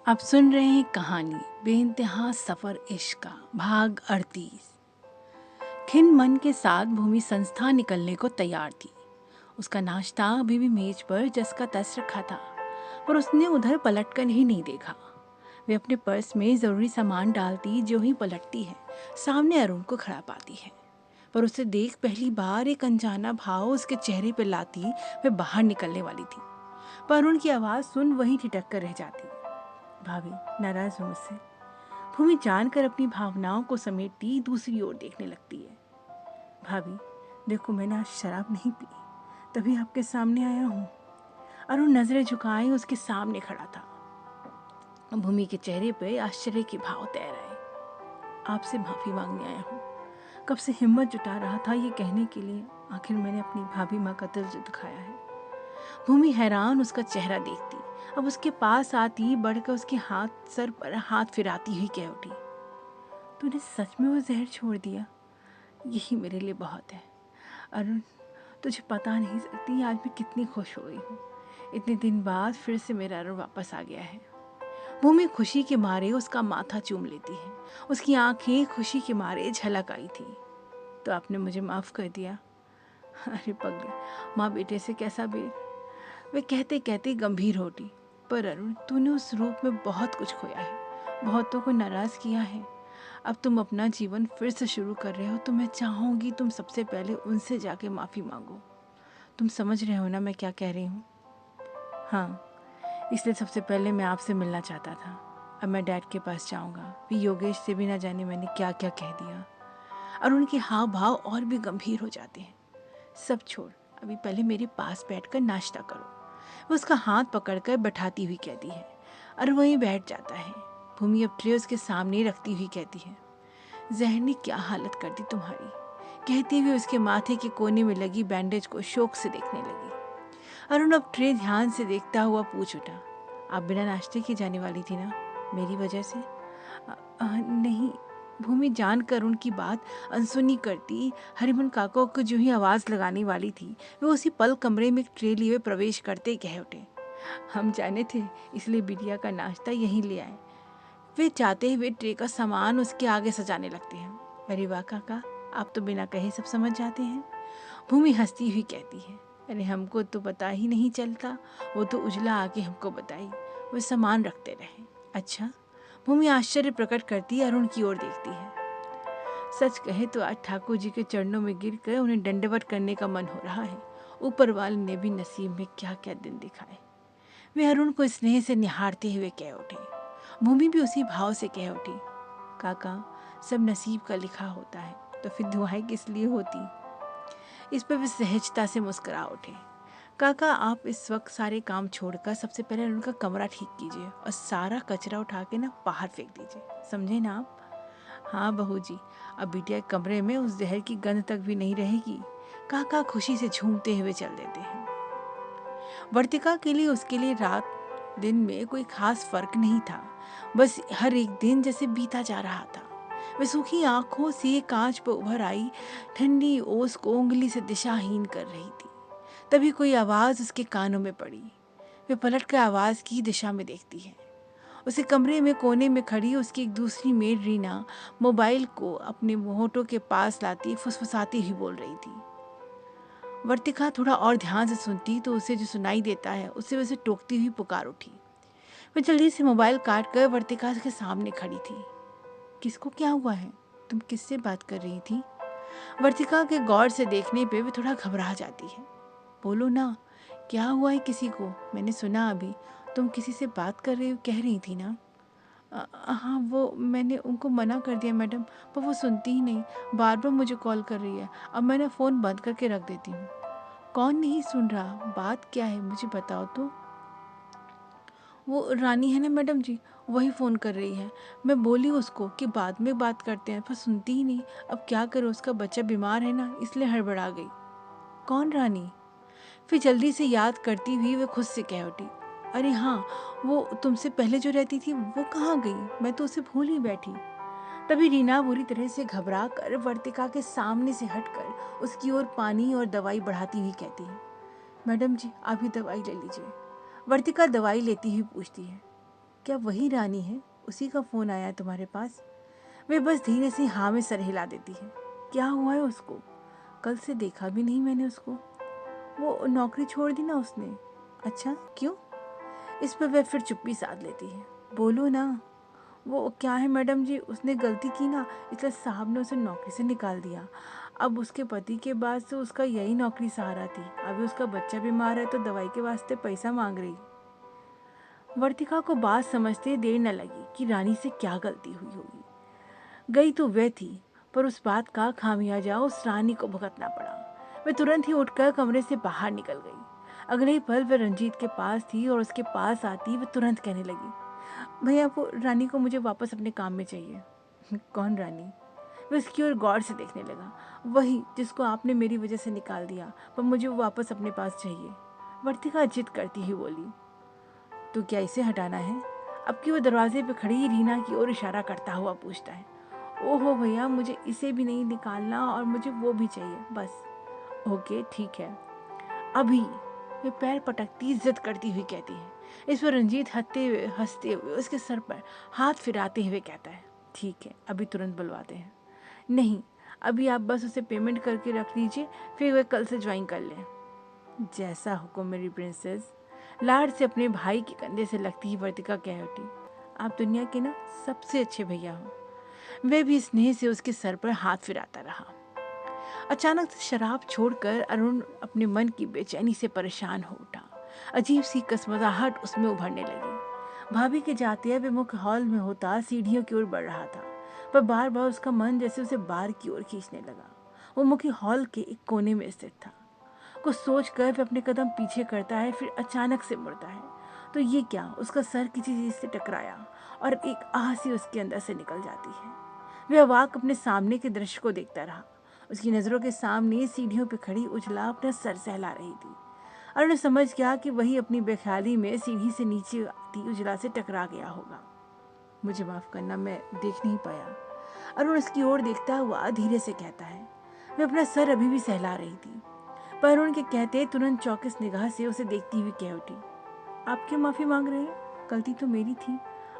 आप सुन रहे हैं कहानी बेइंतहा सफर इश्क का भाग 38। खिन मन के साथ भूमि संस्था निकलने को तैयार थी। उसका नाश्ता अभी भी मेज पर जस का तस रखा था, पर उसने उधर पलटकर ही नहीं देखा। वे अपने पर्स में जरूरी सामान डालती जो ही पलटती है, सामने अरुण को खड़ा पाती है। पर उसे देख पहली बार एक अनजाना भाव उसके चेहरे पर लाती वे बाहर निकलने वाली थी, पर अरुण की आवाज़ सुन वहीं ठिठक कर रह जाती। भाभी, नाराज हो मुझसे? भूमि जानकर अपनी भावनाओं को समेटती दूसरी ओर देखने लगती है। भाभी, देखो मैंने आज शराब नहीं पी, तभी आपके सामने आया हूँ। अरुण नजरें झुकाए उसके सामने खड़ा था। भूमि के चेहरे पे आश्चर्य के भाव तैर आए। आपसे माफी मांगने आया हूँ। कब से हिम्मत जुटा रहा था ये कहने के लिए, आखिर मैंने अपनी भाभी माँ का दिल दुखाया है। भूमि हैरान उसका चेहरा देखती, अब उसके पास आती बढ़कर उसके सर पर हाथ फिराती हुई कह उठी, तूने सच में वो जहर छोड़ दिया? यही मेरे लिए बहुत है। अरुण, तुझे पता नहीं सकती आज मैं कितनी खुश हो गई हूँ। इतने दिन बाद फिर से मेरा अरुण वापस आ गया है। भूमि खुशी के मारे उसका माथा चूम लेती है। उसकी आंखें खुशी के मारे झलक आई थी। तो आपने मुझे माफ कर दिया? अरे पगली, माँ बेटे से कैसा भी। वे कहते कहते गंभीर हो उठी, पर अरुण, तूने उस रूप में बहुत कुछ खोया है, बहुतों को नाराज किया है। अब तुम अपना जीवन फिर से शुरू कर रहे हो तो मैं चाहूंगी तुम सबसे पहले उनसे जाके माफ़ी मांगो। तुम समझ रहे हो ना मैं क्या कह रही हूँ? हाँ, इसलिए सबसे पहले मैं आपसे मिलना चाहता था। अब मैं डैड के पास जाऊंगा, भी योगेश से भी ना जाने मैंने क्या क्या कह दिया। अरुण के हाव भाव और भी गंभीर हो जाते हैं। सब छोड़, अभी पहले मेरे पास बैठकर नाश्ता करो। वो उसका हाथ पकड़कर बैठाती हुई कहती है, और वहीं बैठ जाता है। भूमि अब ट्रे उसके सामने रखती हुई कहती है, जहर ने क्या हालत कर दी तुम्हारी। कहती हुई उसके माथे के कोने में लगी बैंडेज को शौक से देखने लगी। अरुण अब ट्रे ध्यान से देखता हुआ पूछ उठा, आप बिना नाश्ते की जाने वाली थी ना, मेरी वजह से? नहीं। भूमि जानकर उनकी बात अनसुनी करती हरिमन काका को जो ही आवाज़ लगाने वाली थी, वे उसी पल कमरे में एक ट्रे लिए प्रवेश करते कह उठे, हम जाने थे इसलिए बिटिया का नाश्ता यहीं ले आए। वे जाते हुए ट्रे का सामान उसके आगे सजाने लगते हैं। अरे वाह काका, आप तो बिना कहे सब समझ जाते हैं। भूमि हंसती हुई कहती है, अरे हमको तो पता ही नहीं चलता, वो तो उजला आके हमको बताई। वो सामान रखते रहे। अच्छा? भूमि आश्चर्य प्रकट करती अरुण की ओर देखती है। सच कहे तो आज ठाकुर जी के चरणों में गिरकर उन्हें दंडवत करने का मन हो रहा है। ऊपर वाले ने भी नसीब में क्या क्या दिन दिखाए। वे अरुण को स्नेह से निहारते हुए कह उठे। भूमि भी उसी भाव से कह उठी, काका, सब नसीब का लिखा होता है, तो फिर दुआएं किस लिए होती? इस पर वे सहजता से मुस्कुरा उठे। काका, आप इस वक्त सारे काम छोड़कर सबसे पहले उनका कमरा ठीक कीजिए और सारा कचरा उठा के ना बाहर फेंक दीजिए, समझे ना आप? हाँ बहू जी, अब बिटिया के कमरे में उस जहर की गंध तक भी नहीं रहेगी। काका खुशी से झूमते हुए चल देते हैं। वर्तिका के लिए उसके लिए रात दिन में कोई खास फर्क नहीं था, बस हर एक दिन जैसे बीता जा रहा था। वह सूखी आंखों से कांच पर उभर आई ठंडी ओस को उंगली से दिशाहीन कर रही थी। तभी कोई आवाज उसके कानों में पड़ी। वे पलट कर आवाज की दिशा में देखती है। उसे कमरे में कोने में खड़ी उसकी एक दूसरी मेड रीना मोबाइल को अपने होठों के पास लाती फुसफुसाती ही बोल रही थी। वर्तिका थोड़ा और ध्यान से सुनती तो उसे जो सुनाई देता है उसे वैसे टोकती हुई पुकार उठी। वह जल्दी से मोबाइल काट कर वर्तिका के सामने खड़ी थी। किसको क्या हुआ है? तुम किससे बात कर रही थी? वर्तिका के गौर से देखने पे वे थोड़ा घबरा जाती है। बोलो ना, क्या हुआ है किसी को? मैंने सुना अभी तुम किसी से बात कर रही हो कह रही थी ना। हाँ, वो मैंने उनको मना कर दिया मैडम, पर वो सुनती ही नहीं, बार बार मुझे कॉल कर रही है। अब मैं ना फ़ोन बंद करके रख देती हूँ। कौन नहीं सुन रहा? बात क्या है मुझे बताओ तो। वो रानी है ना मैडम जी, वही फ़ोन कर रही है। मैं बोली उसको कि बाद में बात करते हैं, पर सुनती ही नहीं। अब क्या करूँ, उसका बच्चा बीमार है ना, इसलिए हड़बड़ा गई। कौन रानी? फिर जल्दी से याद करती हुई वह खुद से कह उठी, अरे हाँ, वो तुमसे पहले जो रहती थी वो कहाँ गई? मैं तो उसे भूल ही बैठी। तभी रीना बुरी तरह से घबरा कर वर्तिका के सामने से हटकर उसकी ओर पानी और दवाई बढ़ाती हुई कहती है, मैडम जी आप ही दवाई ले लीजिए। वर्तिका दवाई लेती हुई पूछती है, क्या वही रानी है? उसी का फ़ोन आया है तुम्हारे पास? वे बस धीरे से हाँ में सर हिला देती है। क्या हुआ है उसको? कल से देखा भी नहीं मैंने उसको। वो नौकरी छोड़ दी ना उसने। अच्छा, क्यों? इस पर वह फिर चुप्पी साध लेती है। बोलो ना। वो क्या है मैडम जी, उसने गलती की ना, इसलिए साहब ने उसे नौकरी से निकाल दिया। अब उसके पति के बाद से उसका यही नौकरी सहारा थी। अभी उसका बच्चा बीमार है तो दवाई के वास्ते पैसा मांग रही। वर्तिका को बात समझते देर न लगी कि रानी से क्या गलती हुई होगी। गई तो वह थी, पर उस बात का खामियाजा उस रानी को भुगतना पड़ा। वह तुरंत ही उठकर कमरे से बाहर निकल गई। अगले ही पल वह रंजीत के पास थी और उसके पास आती वह तुरंत कहने लगी, भैया वो रानी को मुझे वापस अपने काम में चाहिए। कौन रानी? वह उसकी ओर गौर से देखने लगा। वही जिसको आपने मेरी वजह से निकाल दिया, पर मुझे वो वापस अपने पास चाहिए। वर्तिका जिद करती ही बोली, तो क्या इसे हटाना है? अब कि वो दरवाजे पे खड़ी रीना की ओर इशारा करता हुआ पूछता है। ओहो भैया, मुझे इसे भी नहीं निकालना और मुझे वो भी चाहिए बस। ओके ठीक है, अभी। वे पैर पटकती जिद करती हुई कहती है। इस पर रंजीत हंसते हुए उसके सर पर हाथ फिराते हुए कहता है, ठीक है अभी तुरंत बुलवाते हैं। नहीं, अभी आप बस उसे पेमेंट करके रख लीजिए, फिर वह कल से ज्वाइन कर लें। जैसा हुक्म मेरी प्रिंसेस। लाड से अपने भाई के कंधे से लगती ही वर्तिका कह उठी, आप दुनिया के ना सबसे अच्छे भैया हो। वह भी स्नेह से उसके सर पर हाथ फिराता रहा। अचानक से शराब छोड़कर अरुण अपने मन की बेचैनी से परेशान हो उठा। अजीब सी कसमसाहट उसमें उभरने लगी। भाभी के जाते वे मुख्य हॉल में होता सीढ़ियों की ओर बढ़ रहा था, पर बार बार उसका मन जैसे उसे बाहर की ओर खींचने लगा। वो मुख्य हॉल के एक कोने में स्थित था। कुछ सोच कर वह अपने कदम पीछे करता है, फिर अचानक से मुड़ता है तो ये क्या, उसका सर किसी चीज से टकराया और एक आह सी उसके अंदर से निकल जाती है। वह अवाक अपने सामने के दृश्य को देखता रहा। उसकी नजरों के सामने सीढ़ियों पर खड़ी उजला अपना सर सहला रही थी। अरुण समझ गया कि वही अपनी बेख्याली में सीढ़ी से नीचे आती उजला से टकरा गया होगा। मुझे माफ करना, मैं देख नहीं पाया। अरुण उसकी ओर देखता हुआ धीरे से कहता है। वह अपना सर अभी भी सहला रही थी, पर अरुण के कहते तुरंत चौकस निगाह से उसे देखती हुई कह उठी, आप क्यों माफी मांग रहे हैं? गलती तो मेरी थी,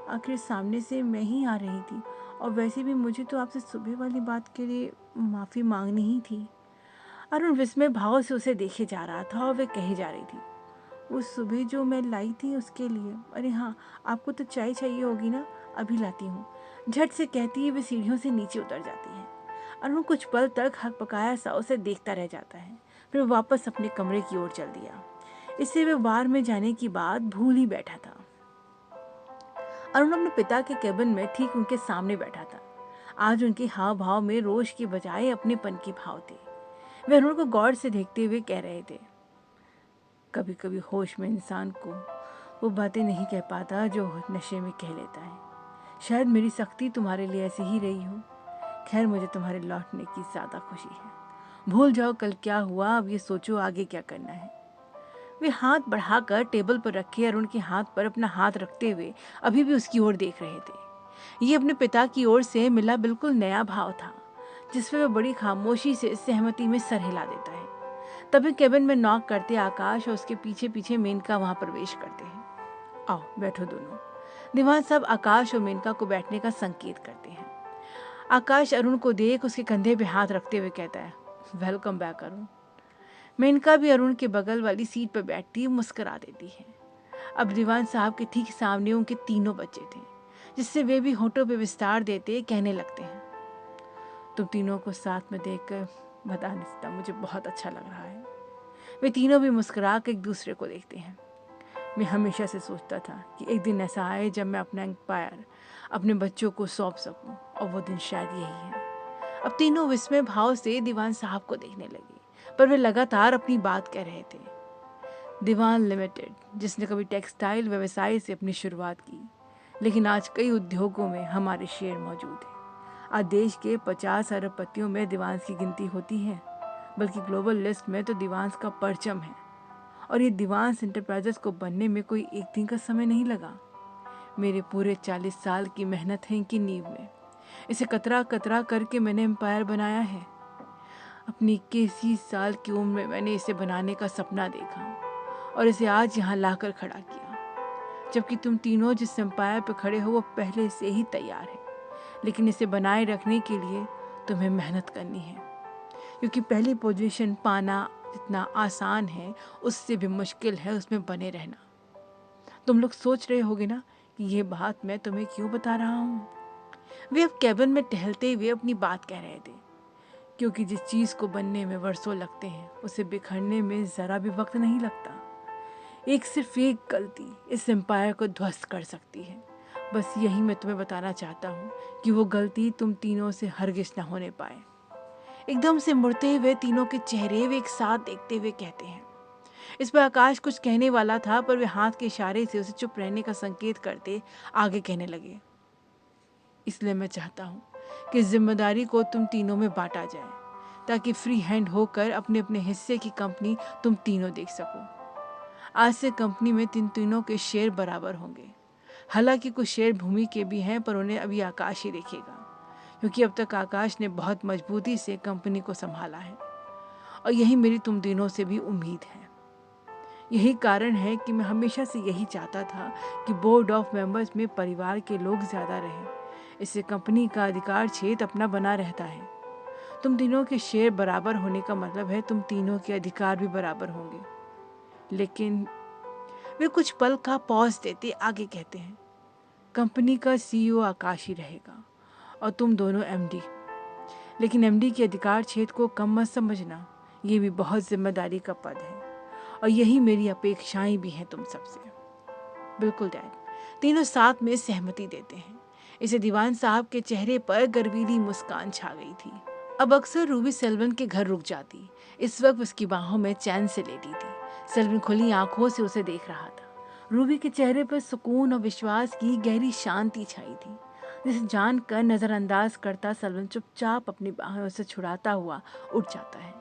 आखिर सामने से मैं ही आ रही थी, और वैसे भी मुझे तो आपसे सुबह वाली बात के लिए माफी मांगनी ही थी। अरुण विस्मय भाव से उसे देखे जा रहा था और वह कही जा रही थी, उस सुबह जो मैं लाई थी उसके लिए। अरे हाँ, आपको तो चाय चाहिए होगी ना, अभी लाती हूँ। झट से कहती है वे सीढ़ियों से नीचे उतर जाती है। अरुण कुछ पल तक हकपकाया सा उसे देखता रह जाता है, फिर वापस अपने कमरे की ओर चल दिया। इससे वे बार में जाने की बात भूल ही बैठा था। अरुण अपने पिता के केबिन में ठीक उनके सामने बैठा था। आज उनके हाव भाव में रोष के बजाय अपनेपन के भाव थे। वे अरुण को गौर से देखते हुए कह रहे थे, कभी कभी होश में इंसान को वो बातें नहीं कह पाता जो नशे में कह लेता है। शायद मेरी सख्ती तुम्हारे लिए ऐसी ही रही हो। खैर, मुझे तुम्हारे लौटने की ज़्यादा खुशी है। भूल जाओ कल क्या हुआ, अब ये सोचो आगे क्या करना है। वे हाथ बढ़ाकर टेबल पर रखे अरुण के हाथ पर अपना हाथ रखते हुए अभी भी उसकी ओर देख रहे थे। ये अपने पिता की ओर से मिला बिल्कुल नया भाव था, जिसमें वह बड़ी खामोशी से सहमति में सर हिला देता है। तभी केबिन में नॉक करते आकाश और उसके पीछे पीछे मेनका वहां प्रवेश करते हैं। आओ बैठो दोनों। दीवान साहब आकाश और मेनका को बैठने का संकेत करते हैं। आकाश अरुण को देख उसके कंधे पे हाथ रखते हुए कहता है, वेलकम बैक अरुण। मेनका भी अरुण के बगल वाली सीट पर बैठती मुस्कुरा देती है। अब दीवान साहब के ठीक सामने उनके तीनों बच्चे थे, जिससे वे भी होठों पे विस्तार देते कहने लगते हैं, तुम तीनों को साथ में देखकर बता नहीं सकता, मुझे बहुत अच्छा लग रहा है। वे तीनों भी मुस्कुरा कर एक दूसरे को देखते हैं। मैं हमेशा से सोचता था कि एक दिन ऐसा आए जब मैं अपना एम्पायर अपने बच्चों को सौंप सकूं, और वो दिन शायद यही है। अब तीनों विस्मय भाव से दीवान साहब को देखने लगे, पर वे लगातार अपनी बात कह रहे थे। दीवान लिमिटेड, जिसने कभी टेक्सटाइल व्यवसाय से अपनी शुरुआत की, लेकिन आज कई उद्योगों में हमारे शेयर मौजूद हैं। आज देश के 50 अरबपतियों में दीवांस की गिनती होती है, बल्कि ग्लोबल लिस्ट में तो दीवांस का परचम है। और ये दीवांस इंटरप्राइजेस को बनने में कोई एक दिन का समय नहीं लगा। मेरे पूरे 40 साल की मेहनत है इनकी नींव में। इसे कतरा कतरा करके मैंने एम्पायर बनाया है। अपनी 21 साल की उम्र में मैंने इसे बनाने का सपना देखा और इसे आज यहाँ लाकर खड़ा किया। जबकि तुम तीनों जिस एम्पायर पे खड़े हो वो पहले से ही तैयार है, लेकिन इसे बनाए रखने के लिए तुम्हें मेहनत करनी है, क्योंकि पहली पोजीशन पाना जितना आसान है उससे भी मुश्किल है उसमें बने रहना। तुम लोग सोच रहे होगे ना कि ये बात मैं तुम्हें क्यों बता रहा हूँ। वे अब कैबिन में टहलते हुए अपनी बात कह रहे थे, क्योंकि जिस चीज़ को बनने में वर्षों लगते हैं उसे बिखरने में ज़रा भी वक्त नहीं लगता। सिर्फ एक गलती इस एम्पायर को ध्वस्त कर सकती है। बस यही मैं तुम्हें बताना चाहता हूँ कि वो गलती तुम तीनों से हरगिज ना होने पाए। एकदम से मुड़ते हुए तीनों के चेहरे वे एक साथ देखते हुए कहते हैं। इस पर आकाश कुछ कहने वाला था, पर वे हाथ के इशारे से उसे चुप रहने का संकेत करते आगे कहने लगे। इसलिए मैं चाहता हूँ कि जिम्मेदारी को तुम तीनों में बांटा जाए, ताकि फ्री हैंड होकर अपने अपने हिस्से की कंपनी तुम तीनों देख सको। आज से कंपनी में तीनों के शेयर बराबर होंगे। हालांकि कुछ शेयर भूमि के भी हैं, पर उन्हें अभी आकाश ही देखेगा, क्योंकि अब तक आकाश ने बहुत मजबूती से कंपनी को संभाला है, और यही मेरी तुम तीनों से भी उम्मीद है। यही कारण है कि मैं हमेशा से यही चाहता था कि बोर्ड ऑफ मेंबर्स में परिवार के लोग ज़्यादा रहें। इससे कंपनी का अधिकार क्षेत्र अपना बना रहता है। तुम तीनों के शेयर बराबर होने का मतलब है तुम तीनों के अधिकार भी बराबर होंगे। लेकिन वे कुछ पल का पॉज देते आगे कहते हैं, कंपनी का CEO आकाश ही रहेगा और तुम दोनों MD। लेकिन MD के अधिकार क्षेत्र को कम मत समझना, ये भी बहुत जिम्मेदारी का पद है, और यही मेरी अपेक्षाएं भी हैं तुम सबसे। बिल्कुल डैड, तीनों साथ में सहमति देते हैं। इसे दीवान साहब के चेहरे पर गर्वीली मुस्कान छा गई थी। अब अक्सर रूबी सेल्वन के घर रुक जाती। इस वक्त उसकी बाहों में चैन से लेटी थी। सेल्वन खुली आंखों से उसे देख रहा था। रूबी के चेहरे पर सुकून और विश्वास की गहरी शांति छाई थी, जिसे जानकर नजरअंदाज करता सेल्वन चुपचाप अपनी बाहों से छुड़ाता हुआ उठ जाता है।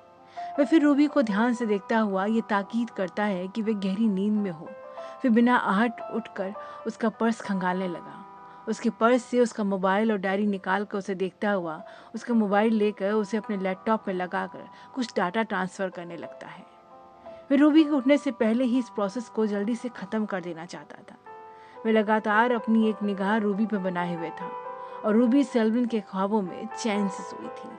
वह फिर रूबी को ध्यान से देखता हुआ ये ताकीद करता है कि वे गहरी नींद में हो। फिर बिना आहट उठकर उसका पर्स खंगालने लगा। उसके पर्स से उसका मोबाइल और डायरी निकाल कर उसे देखता हुआ उसका मोबाइल लेकर उसे अपने लैपटॉप में लगाकर कुछ डाटा ट्रांसफ़र करने लगता है। वह रूबी के उठने से पहले ही इस प्रोसेस को जल्दी से ख़त्म कर देना चाहता था। वह लगातार अपनी एक निगाह रूबी पर बनाए हुए था, और रूबी सेल्विन के ख्वाबों में चैन से सोई थी।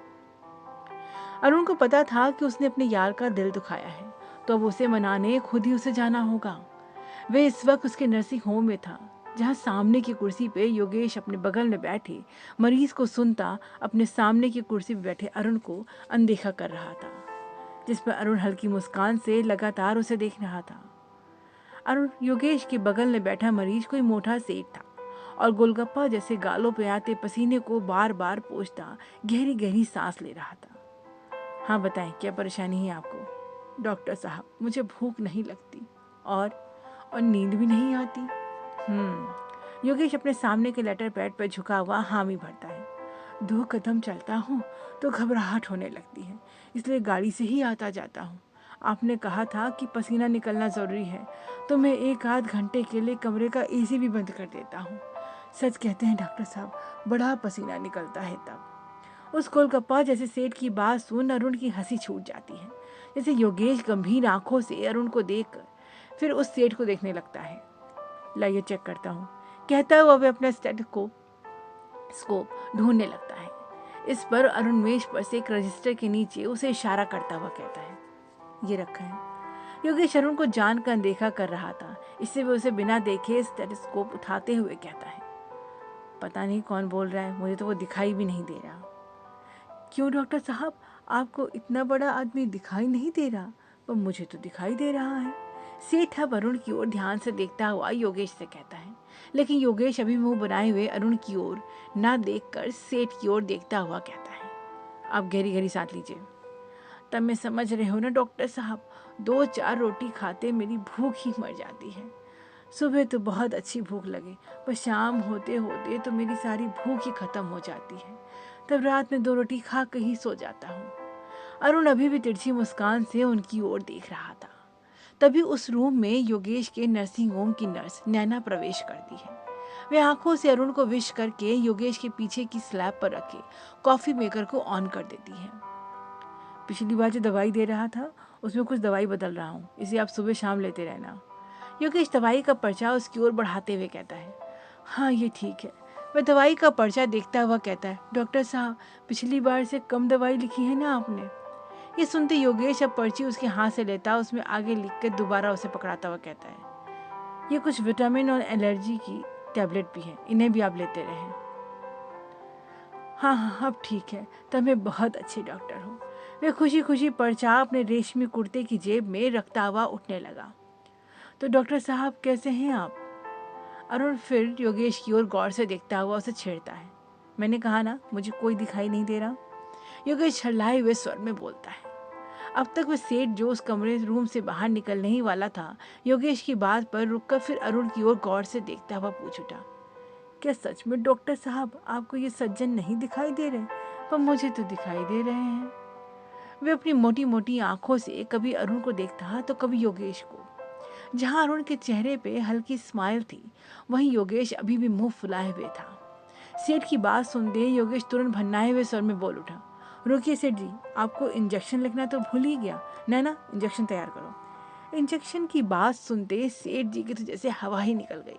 अरुण को पता था कि उसने अपने यार का दिल दुखाया है, तो अब उसे मनाने खुद ही उसे जाना होगा। वह इस वक्त उसके नर्सिंग होम में था, जहां सामने की कुर्सी पे योगेश अपने बगल में बैठे मरीज को सुनता अपने सामने की कुर्सी पे बैठे अरुण को अनदेखा कर रहा था, जिस पर अरुण हल्की मुस्कान से लगातार उसे देख रहा था। अरुण योगेश के बगल में बैठा मरीज कोई मोटा सेठ था, और गोलगप्पा जैसे गालों पे आते पसीने को बार बार पोंछता गहरी गहरी सांस ले रहा था। हाँ बताएं, क्या परेशानी है आपको? डॉक्टर साहब, मुझे भूख नहीं लगती और नींद भी नहीं आती। योगेश अपने सामने के लेटर पैड पर झुका हुआ हामी भरता है। 2 कदम चलता हूँ तो घबराहट होने लगती है, इसलिए गाड़ी से ही आता जाता हूँ। आपने कहा था कि पसीना निकलना ज़रूरी है, तो मैं 1 आध घंटे के लिए कमरे का AC भी बंद कर देता हूँ। सच कहते हैं डॉक्टर साहब, बड़ा पसीना निकलता है तब। उस गोलगप्पा जैसे सेठ की बात सुन अरुण की हंसी छूट जाती है, जैसे योगेश गंभीर आंखों से अरुण को देखकर फिर उस सेठ को देखने लगता है। लाइए चेक करता हूँ, कहता हुआ वह अपना स्कोप ढूंढने लगता है। इस पर अरुण मेज पर से एक रजिस्टर के नीचे उसे इशारा करता हुआ कहता है, ये रखा है। योगेश अरुण को जानकर अनदेखा कर रहा था, इससे वह उसे बिना देखे स्टेथोस्कोप उठाते हुए कहता है, पता नहीं कौन बोल रहा है, मुझे तो वो दिखाई भी नहीं दे रहा। क्यों डॉक्टर साहब, आपको इतना बड़ा आदमी दिखाई नहीं दे रहा? पर मुझे तो दिखाई दे रहा है। सेठ अब अरुण की ओर ध्यान से देखता हुआ योगेश से कहता है, लेकिन योगेश अभी मुंह बनाए हुए अरुण की ओर ना देखकर सेठ की ओर देखता हुआ कहता है, आप गहरी गहरी सांस लीजिए। तब मैं समझ रहे हो ना डॉक्टर साहब, 2-4 रोटी खाते मेरी भूख ही मर जाती है। सुबह तो बहुत अच्छी भूख लगे, पर शाम होते होते तो मेरी सारी भूख ही खत्म हो जाती है। तब रात में 2 रोटी खा कर ही सो जाता हूँ। अरुण अभी भी तिरछी मुस्कान से उनकी ओर देख रहा था। तभी उस रूम में योगेश के नर्सिंग होम की नर्स नैना प्रवेश करती है। वे आंखों से अरुण को विश करके योगेश के पीछे की स्लैब पर रखे कॉफी मेकर को ऑन कर देती है। पिछली बार जो दवाई दे रहा था उसमें कुछ दवाई बदल रहा हूँ, इसे आप सुबह शाम लेते रहना। योगेश दवाई का पर्चा उसकी ओर बढ़ाते हुए कहता है, हाँ ये ठीक है। वह दवाई का पर्चा देखता हुआ कहता है, डॉक्टर साहब पिछली बार से कम दवाई लिखी है ना आपने। ये सुनते योगेश अब पर्ची उसके हाथ से लेता, उसमें आगे लिख कर दोबारा उसे पकड़ाता हुआ कहता है, ये कुछ विटामिन और एलर्जी की टैबलेट भी है, इन्हें भी आप लेते रहें। हाँ हाँ अब ठीक है, तब मैं बहुत अच्छी डॉक्टर हूँ। वह खुशी खुशी पर्चा अपने रेशमी कुर्ते की जेब में रखता हुआ उठने लगा। तो डॉक्टर साहब कैसे हैं आप? अरुण फिर योगेश की ओर गौर से देखता हुआ उसे छेड़ता है, मैंने कहा ना मुझे कोई दिखाई नहीं दे रहा। योगेश छल्लाए हुए स्वर में बोलता है। अब तक वह सेठ जो उस कमरे रूम से बाहर निकलने ही वाला था, योगेश की बात पर रुककर फिर अरुण की ओर गौर से देखता हुआ पूछ उठा, क्या सच में डॉक्टर साहब आपको ये सज्जन नहीं दिखाई दे रहे? पर मुझे तो दिखाई दे रहे हैं। वे अपनी मोटी मोटी आंखों से कभी अरुण को देखता तो कभी योगेश को। जहां अरुण के चेहरे पे हल्की स्माइल थी, वहीं योगेश अभी भी मुंह फुलाए हुए था। सेठ की बात सुनते योगेश तुरंत भन्नाए हुए स्वर में बोल उठा, रोकिए सेठ जी, आपको इंजेक्शन लिखना तो भूल ही गया। नैना इंजेक्शन तैयार करो। इंजेक्शन की बात सुनते सेठ जी की तो जैसे हवा ही निकल गई।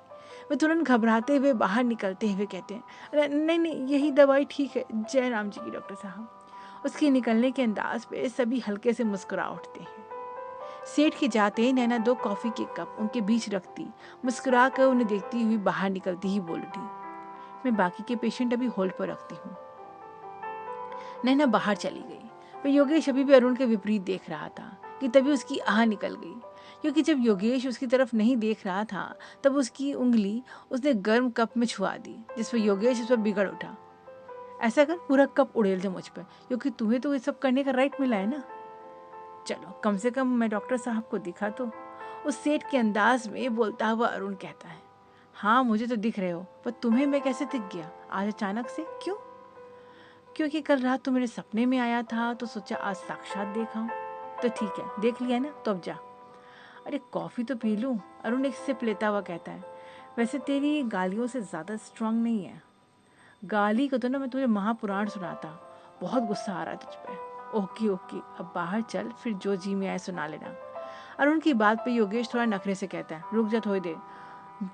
वे तुरंत घबराते हुए बाहर निकलते हुए कहते हैं, अरे नहीं नहीं यही दवाई ठीक है, जय राम जी की डॉक्टर साहब। उसके निकलने के अंदाज पे सभी हल्के से मुस्कुरा उठते हैं। सेठ के जाते ही नैना 2 कॉफी के कप उनके बीच रखती, मुस्कुरा कर उन्हें देखती हुई बाहर निकलती ही बोल उठी, मैं बाकी के पेशेंट अभी होल्ड पर रखती हूँ। नैना बाहर चली गई। पर योगेश अभी भी अरुण के विपरीत देख रहा था कि तभी उसकी आह निकल गई, क्योंकि जब योगेश उसकी तरफ नहीं देख रहा था तब उसकी उंगली उसने गर्म कप में छुआ दी, जिस पर योगेश उस पर बिगड़ उठा। ऐसा कर पूरा कप उड़ेल दे मुझ पर, क्योंकि तुम्हें तो ये सब करने का राइट मिला है ना। चलो कम से कम मैं डॉक्टर साहब को दिखा तो, उस सेठ के अंदाज में बोलता हुआ अरुण कहता है। हाँ मुझे तो दिख रहे हो, पर तुम्हें मैं कैसे दिख गया आज अचानक से, क्यों? क्योंकि कल रात तो मेरे सपने में आया था तो सोचा आज साक्षात देखा हूँ। तो ठीक है देख लिया ना, तो अब जा। अरे कॉफ़ी तो पी लूँ, अरुण एक सिप लेता हुआ कहता है। वैसे तेरी गालियों से ज़्यादा स्ट्रांग नहीं है। गाली को तो ना मैं तुझे महापुराण सुनाता, बहुत गुस्सा आ रहा है तुझ पे। ओके ओके अब बाहर चल, फिर जो जी में आए सुना लेना। अरुण की बात पे योगेश थोड़ा नखरे से कहता है, रुक जा थोड़ी देर,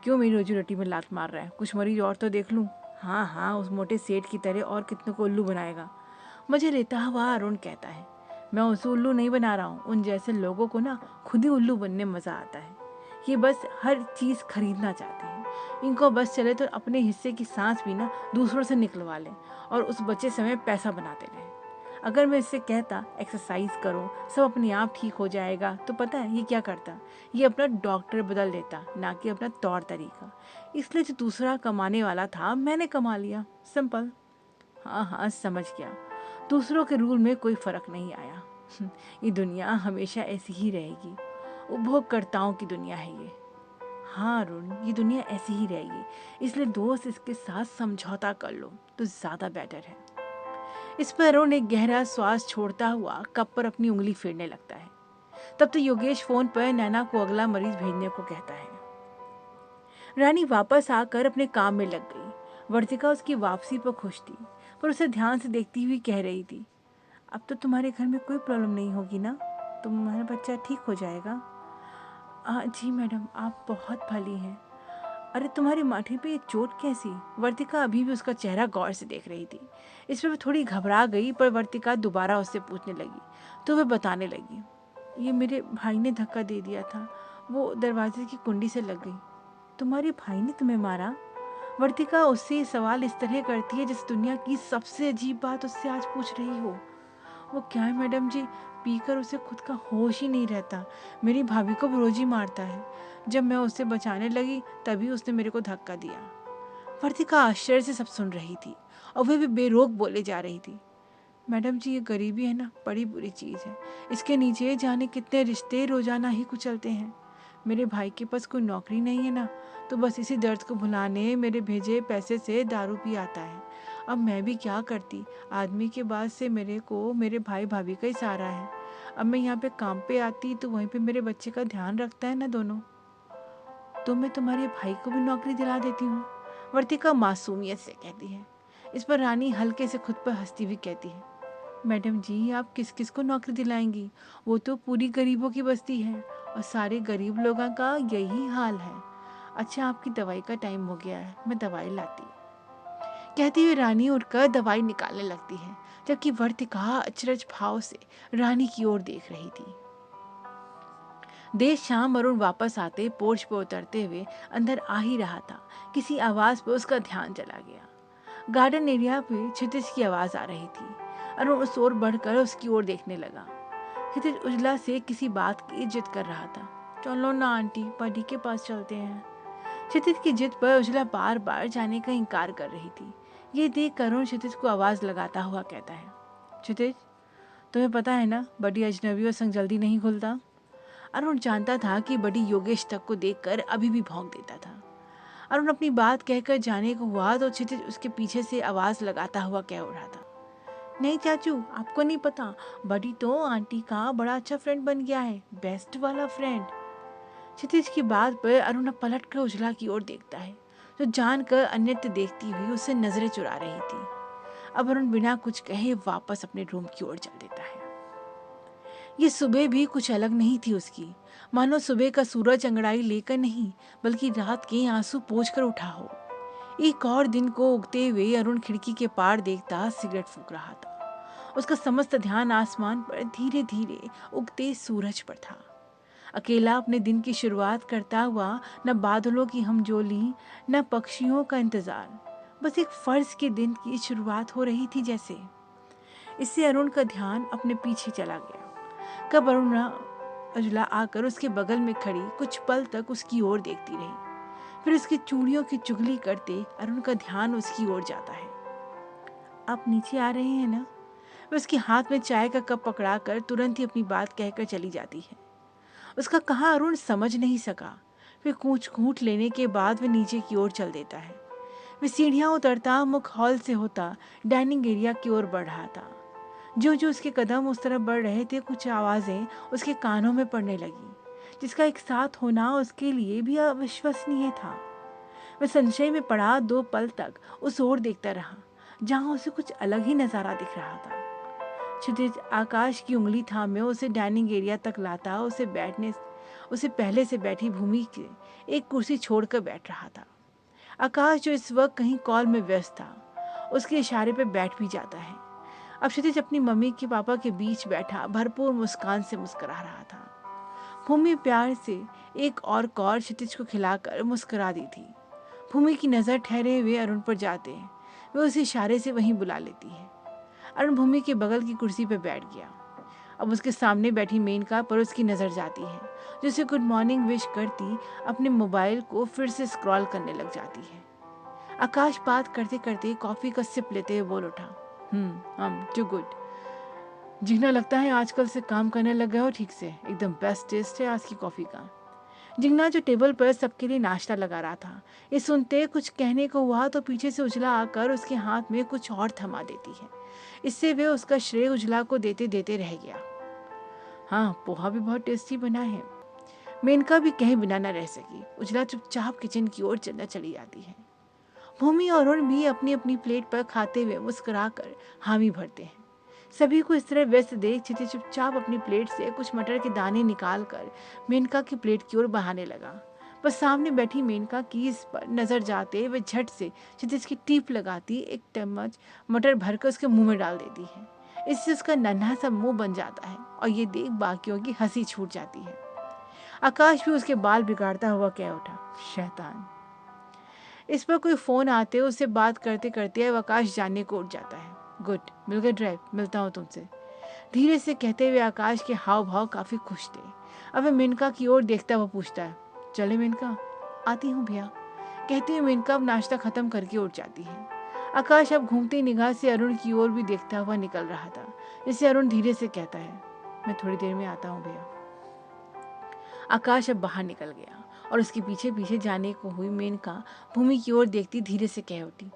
क्यों मेरी रोजी रोटी में लात मार रहा है, कुछ मरीज और तो देख लूँ। हाँ हाँ उस मोटे सेठ की तरह और कितने को उल्लू बनाएगा। मुझे लेता हुआ अरुण कहता है, मैं उसे उल्लू नहीं बना रहा हूँ, उन जैसे लोगों को ना खुद ही उल्लू बनने मज़ा आता है। ये बस हर चीज़ खरीदना चाहते हैं, इनको बस चले तो अपने हिस्से की सांस भी ना दूसरों से निकलवा लें और उस बचे समय पैसा बनाते रहें। अगर मैं इससे कहता एक्सरसाइज करो सब अपने आप ठीक हो जाएगा, तो पता है ये क्या करता, ये अपना डॉक्टर बदल देता, ना कि अपना तौर तरीका। इसलिए जो दूसरा कमाने वाला था मैंने कमा लिया, सिंपल। हाँ हाँ समझ गया, दूसरों के रूल में कोई फ़र्क नहीं आया। ये दुनिया हमेशा ऐसी ही रहेगी, उपभोगकर्ताओं की दुनिया है ये। हाँ अरुण ये दुनिया ऐसी ही रहेगी, इसलिए दोस्त इसके साथ समझौता कर लो तो ज़्यादा बेटर है। इस पर अरुण एक गहरा श्वास छोड़ता हुआ कप पर अपनी उंगली फेरने लगता है। तब तो योगेश फोन पर नैना को अगला मरीज भेजने को कहता है। रानी वापस आकर अपने काम में लग गई। वर्तिका उसकी वापसी पर खुश थी, पर उसे ध्यान से देखती हुई कह रही थी, अब तो तुम्हारे घर में कोई प्रॉब्लम नहीं होगी ना, तुम्हारा बच्चा ठीक हो जाएगा। जी मैडम आप बहुत भली हैं। अरे तुम्हारी माथे पे ये चोट कैसी? वर्तिका अभी भी उसका चेहरा गौर से देख रही थी। इस पर वो थोड़ी घबरा गई, पर वर्तिका दोबारा उससे पूछने लगी तो वह बताने लगी, ये मेरे भाई ने धक्का दे दिया था, वो दरवाजे की कुंडी से लग गई। तुम्हारे भाई ने तुम्हें मारा? वर्तिका उससे सवाल इस तरह करती है जैसे दुनिया की सबसे अजीब बात उससे आज पूछ रही हो। वो क्या है मैडम जी, पीकर उसे खुद का होश ही नहीं रहता, मेरी भाभी को भी रोज ही मारता है। जब मैं उससे बचाने लगी तभी उसने मेरे को धक्का दिया। वर्तिका आश्चर्य से सब सुन रही थी और वह भी बेरोक बोले जा रही थी, मैडम जी ये गरीबी है ना बड़ी बुरी चीज़ है, इसके नीचे जाने कितने रिश्ते रोजाना ही कुचलते हैं। मेरे भाई के पास कोई नौकरी नहीं है ना, तो बस इसी दर्द को भुलाने मेरे भेजे पैसे से दारू पी आता है। अब मैं भी क्या करती, आदमी के बाद से मेरे को मेरे भाई भाभी का ही सहारा है। अब मैं यहाँ पे काम पे आती तो वहीं पे मेरे बच्चे का ध्यान रखता है ना दोनों। तो मैं तुम्हारे भाई को भी नौकरी दिला देती हूँ, वर्तिका मासूमियत से कहती है। इस पर रानी हल्के से खुद पर हंसती हुई कहती है, मैडम जी, आप किस किस को नौकरी दिलाएंगी? वो तो पूरी गरीबों की बस्ती है और सारे गरीब लोगों का यही हाल है। अच्छा, आपकी दवाई का टाइम हो गया है, मैं दवाई लाती। कहती हुई रानी उठकर दवाई निकालने लगती है, जबकि वर्तिका अचरज भाव से रानी की ओर देख रही थी। देर शाम अरुण वापस आते पोर्च पर उतरते हुए अंदर आ ही रहा था, किसी आवाज पर उसका ध्यान चला गया। गार्डन एरिया पे क्षितिज की आवाज आ रही थी। अरुण उस ओर बढ़कर उसकी ओर देखने लगा। क्षितिज उजला से किसी बात की जिद कर रहा था। चलो ना आंटी, बडी के पास चलते हैं। क्षितिज की जिद पर उजला बार बार जाने का इनकार कर रही थी। ये देख अरुण क्षितिज को आवाज लगाता हुआ कहता है, क्षितिज, तुम्हें पता है ना, बडी अजनबियों संग जल्दी नहीं खुलता। अरुण जानता था कि बडी योगेश तक को देखकर अभी भी भौंक देता था। अरुण अपनी बात कहकर जाने को हुआ तो क्षितिज उसके पीछे से आवाज लगाता हुआ कह उठा था, नहीं चाचू, आपको नहीं पता, बडी तो आंटी का बड़ा अच्छा फ्रेंड बन गया है, बेस्ट वाला फ्रेंड। क्षितिज की बात पर अरुण पलट कर उजला की ओर देखता है, जो जानकर अन्यत्र देखती हुई उससे नजरें चुरा रही थी। अब अरुण बिना कुछ कहे वापस अपने रूम की ओर चल देता है। ये सुबह भी कुछ अलग नहीं थी उसकी, मानो सुबह का सूरज अंगड़ाई लेकर नहीं, बल्कि रात के आंसू पोंछ कर उठा हो। एक और दिन को उगते हुए अरुण खिड़की के पार देखता सिगरेट फूंक रहा था। उसका समस्त ध्यान आसमान पर धीरे धीरे उगते सूरज पर था। अकेला अपने दिन की शुरुआत करता हुआ, न बादलों की हमजोली, न पक्षियों का इंतजार, बस एक फर्ज के दिन की शुरुआत हो रही थी जैसे। इससे अरुण का ध्यान अपने पीछे चला गया। कब अरुण उजला आकर उसके बगल में खड़ी कुछ पल तक उसकी ओर देखती रही, फिर उसकी चूड़ियों की चुगली करते अरुण का ध्यान उसकी ओर जाता है। आप नीचे आ रहे हैं ना? वह उसके हाथ में चाय का कप पकड़ाकर तुरंत ही अपनी बात कहकर चली जाती है। उसका कहा अरुण समझ नहीं सका। फिर कूच घूंट लेने के बाद वह नीचे की ओर चल देता है। वह सीढ़ियां उतरता मुख्य हॉल से होता डाइनिंग एरिया की ओर बढ़ रहा था। जो जो उसके कदम उस तरफ बढ़ रहे थे, कुछ आवाजें उसके कानों में पड़ने लगी, जिसका एक साथ होना उसके लिए भी अविश्वसनीय था। वह संशय में पड़ा 2 पल तक उस ओर देखता रहा, जहां उसे कुछ अलग ही नजारा दिख रहा था। क्षितिज आकाश की उंगली थामे उसे डाइनिंग एरिया तक लाता, उसे पहले से बैठी भूमि के एक कुर्सी छोड़कर बैठ रहा था। आकाश, जो इस वक्त कहीं कॉल में व्यस्त था, उसके इशारे पर बैठ भी जाता है। अब क्षितिज अपनी मम्मी के पापा के बीच बैठा भरपूर मुस्कान से मुस्कुरा रहा था। भूमि प्यार से एक और कौर क्षितिज को खिलाकर मुस्कुरा दी थी। भूमि की नजर ठहरे हुए अरुण पर जाते हैं, वे उस इशारे से वहीं बुला लेती है। अरुण भूमि के बगल की कुर्सी पर बैठ गया। अब उसके सामने बैठी मेनका पर उसकी नजर जाती है, जो उसे गुड मॉर्निंग विश करती अपने मोबाइल को फिर से स्क्रॉल करने लग जाती है। आकाश बात करते करते कॉफी का सिप लेते हुए बोल उठा, टू गुड। जिगना, लगता है आजकल से काम करने लग गए हो ठीक से, एकदम बेस्ट टेस्ट है आज की कॉफी का। जिगना, जो टेबल पर सबके लिए नाश्ता लगा रहा था, ये सुनते कुछ कहने को हुआ तो पीछे से उजला आकर उसके हाथ में कुछ और थमा देती है। इससे वे उसका श्रेय उजला को देते देते रह गया। हाँ, पोहा भी बहुत टेस्टी बना है। मेनका भी कहीं बिना न रह सकी। उजला चुपचाप किचन की ओर चलना चली जाती है। भूमि और अरुण भी अपनी अपनी प्लेट पर खाते हुए मुस्कुराकर हामी भरते हैं। सभी को इस तरह व्यस्त देख क्षितिज चुपचाप अपनी प्लेट से कुछ मटर के दाने निकालकर मेनका की प्लेट की ओर बहाने लगा। बस सामने बैठी मेनका की इस पर नजर जाते वे झट से क्षितिज की टीप लगाती एक चम्मच मटर भरकर उसके मुंह में डाल देती है। इससे उसका नन्हा सा मुंह बन जाता है और ये देख बाकियों की हंसी छूट जाती है। आकाश भी उसके बाल बिगाड़ता हुआ कह उठा, शैतान। इस पर कोई फोन आते उससे बात करते करते अब आकाश जाने को उठ जाता है। गुड, मिल गए ड्राइव, मिलता हूँ तुमसे। धीरे से कहते हुए आकाश के हाव भाव काफी खुश थे। अब वह मेनका की ओर देखता हुआ पूछता है, चले मेनका? आती हूँ भैया, कहते हुए मेनका अब नाश्ता खत्म करके उठ जाती है। आकाश अब घूमती निगाह से अरुण की ओर भी देखता हुआ निकल रहा था, जिससे अरुण धीरे से कहता है, मैं थोड़ी देर में आता हूँ भैया। आकाश अब बाहर निकल गया और उसके पीछे पीछे जाने को हुई मेनका भूमि की ओर देखती धीरे से कह उठी,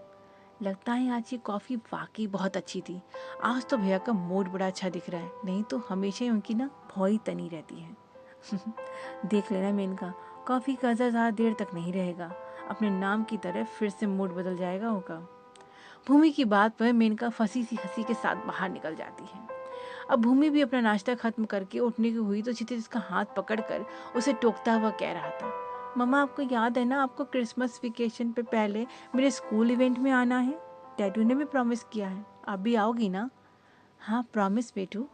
लगता है आज ये कॉफ़ी वाकई बहुत अच्छी थी। आज तो भैया का मूड बड़ा अच्छा दिख रहा है, नहीं तो हमेशा ही उनकी ना भौई तनी रहती है। देख लेना मेनका, कॉफ़ी का असर ज़्यादा देर तक नहीं रहेगा, अपने नाम की तरफ फिर से मूड बदल जाएगा होगा। भूमि की बात पर मेनका फंसी सी हंसी के साथ बाहर निकल जाती है। अब भूमि भी अपना नाश्ता खत्म करके उठने की हुई तो क्षितिज उसका हाथ पकड़कर उसे टोकता हुआ कह रहा था, मम्मा आपको याद है ना, आपको क्रिसमस वेकेशन पे पहले मेरे स्कूल इवेंट में आना है। डैडू ने भी प्रॉमिस किया है, आप भी आओगी ना? हाँ प्रॉमिस बेटू।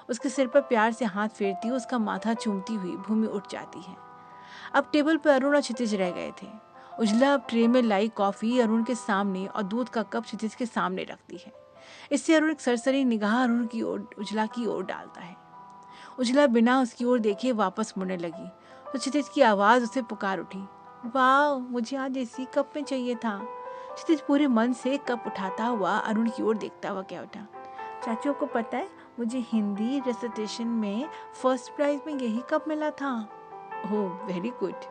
उसके सिर पर प्यार से हाथ फेरती हुई उसका माथा चूमती हुई भूमि उठ जाती है। अब टेबल पर अरुण और क्षितिज रह गए थे। उजला अब ट्रे में लाई कॉफी अरुण के सामने और दूध का कप क्षितिज के सामने रखती है। इससे अरुण एक सरसरी निगाह अरुण की ओर उजला की ओर डालता है। उजला बिना उसकी ओर देखे वापस मुड़ने लगी तो क्षितिज की आवाज उसे पुकार उठी, वाह मुझे आज इसी कप में चाहिए था। क्षितिज पूरे मन से कप उठाता हुआ अरुण की ओर देखता हुआ कह उठा, चाचू को पता है मुझे हिंदी रेसिटेशन में फर्स्ट प्राइज में यही कप मिला था। Oh very good.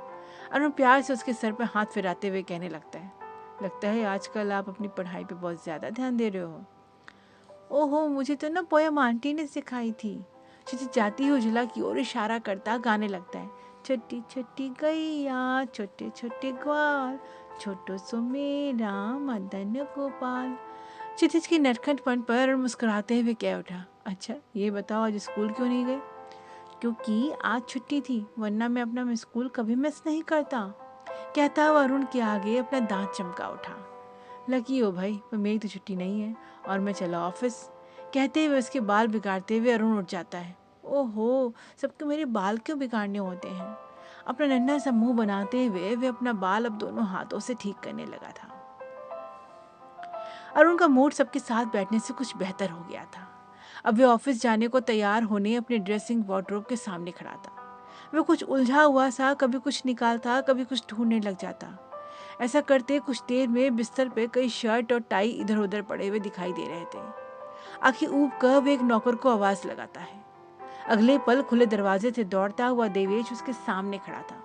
अरुण प्यार से उसके सर पर हाथ फिराते हुए कहने लगता है आजकल आप अपनी पढ़ाई पे बहुत ज़्यादा ध्यान दे रहे हो। ओहो मुझे तो ना पोयम आंटी ने सिखाई थी। क्षितिज जाती हुई उजला की ओर इशारा करता गाने लगता है, छोटी छोटी गैया छोटे छोटे ग्वाल, छोटो सो मेरा मदन गोपाल। क्षितिज की नटखटपन पर मुस्कुराते हुए कह उठा, अच्छा ये बताओ आज स्कूल क्यों नहीं गए? क्योंकि आज छुट्टी थी, वरना मैं अपना स्कूल कभी मिस नहीं करता। कहता हुआ अरुण के आगे अपना दांत चमका उठा। लकी हो भाई, पर मेरी तो छुट्टी नहीं है और मैं चला ऑफिस। कहते हुए उसके बाल बिगाड़ते हुए अरुण उठ जाता है। ओहो, सबके मेरे बाल क्यों बिगाड़ने होते हैं? अपना नन्हा सा मुंह बनाते हुए वे अपना बाल अब दोनों हाथों से ठीक करने लगा था। अरुण का मूड सबके साथ बैठने से कुछ बेहतर हो गया था। अब वे ऑफिस जाने को तैयार होने अपने ड्रेसिंग वार्डरोब के सामने खड़ा था। वे कुछ उलझा हुआ सा कभी कुछ निकालता कभी कुछ ढूंढने लग जाता। ऐसा करते कुछ देर में बिस्तर पे कई शर्ट और टाई इधर उधर पड़े हुए दिखाई दे रहे थे। आखिर ऊब कर वे एक नौकर को आवाज लगाता है। अगले पल खुले दरवाजे से दौड़ता हुआ देवेश उसके सामने खड़ा था।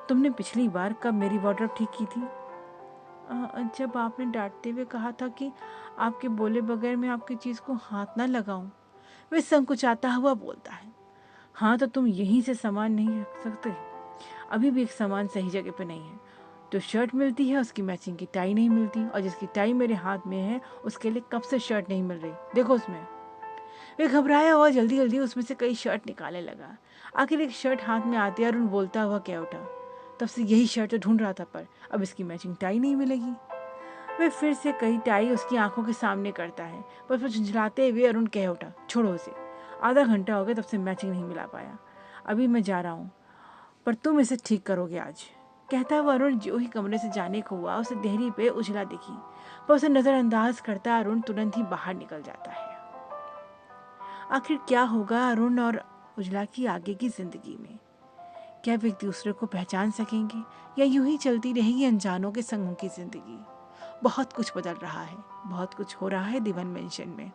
तुमने पिछली बार कब मेरी वार्डरोब ठीक की थी? जब आपने डांटते हुए कहा था कि आपके बोले बगैर मैं आपकी चीज को हाथ ना लगाऊं। वे संकुचाता हुआ बोलता है। हाँ तो तुम यहीं से सामान नहीं रख सकते? अभी भी एक सामान सही जगह पे नहीं है। जो शर्ट मिलती है उसकी मैचिंग की टाई नहीं मिलती और जिसकी टाई मेरे हाथ में है उसके लिए कब से शर्ट नहीं मिल रही, देखो उसमें। वे घबराया हुआ जल्दी जल्दी उसमें से कई शर्ट निकालने लगा। आखिर एक शर्ट हाथ में आते अरुण बोलता हुआ कह उठा, तब से यही शर्ट तो ढूंढ रहा था पर अब इसकी मैचिंग टाई नहीं मिलेगी। वे फिर से कई टाई उसकी आंखों के सामने करता है पर फिर झुंझलाते हुए अरुण कह उठा, छोड़ो उसे, आधा घंटा हो गया तब से मैचिंग नहीं मिला पाया। अभी मैं जा रहा हूँ पर तुम इसे ठीक करोगे आज। कहता हुआ अरुण जो ही कमरे से जाने को हुआ उसे देहरी पे उजला दिखी पर उसे नजरअंदाज करता अरुण तुरंत ही बाहर निकल जाता है। आखिर क्या होगा अरुण और उजला की आगे की जिंदगी में? क्या वे एक दूसरे को पहचान सकेंगे या यूं ही चलती रहेगी अनजानों के संग उनकी जिंदगी? बहुत कुछ बदल रहा है, बहुत कुछ हो रहा है दिवन मेंशन में।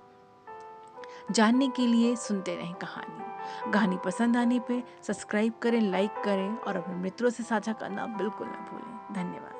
जानने के लिए सुनते रहें कहानी। कहानी पसंद आने पे सब्सक्राइब करें, लाइक करें और अपने मित्रों से साझा करना बिल्कुल ना भूलें। धन्यवाद।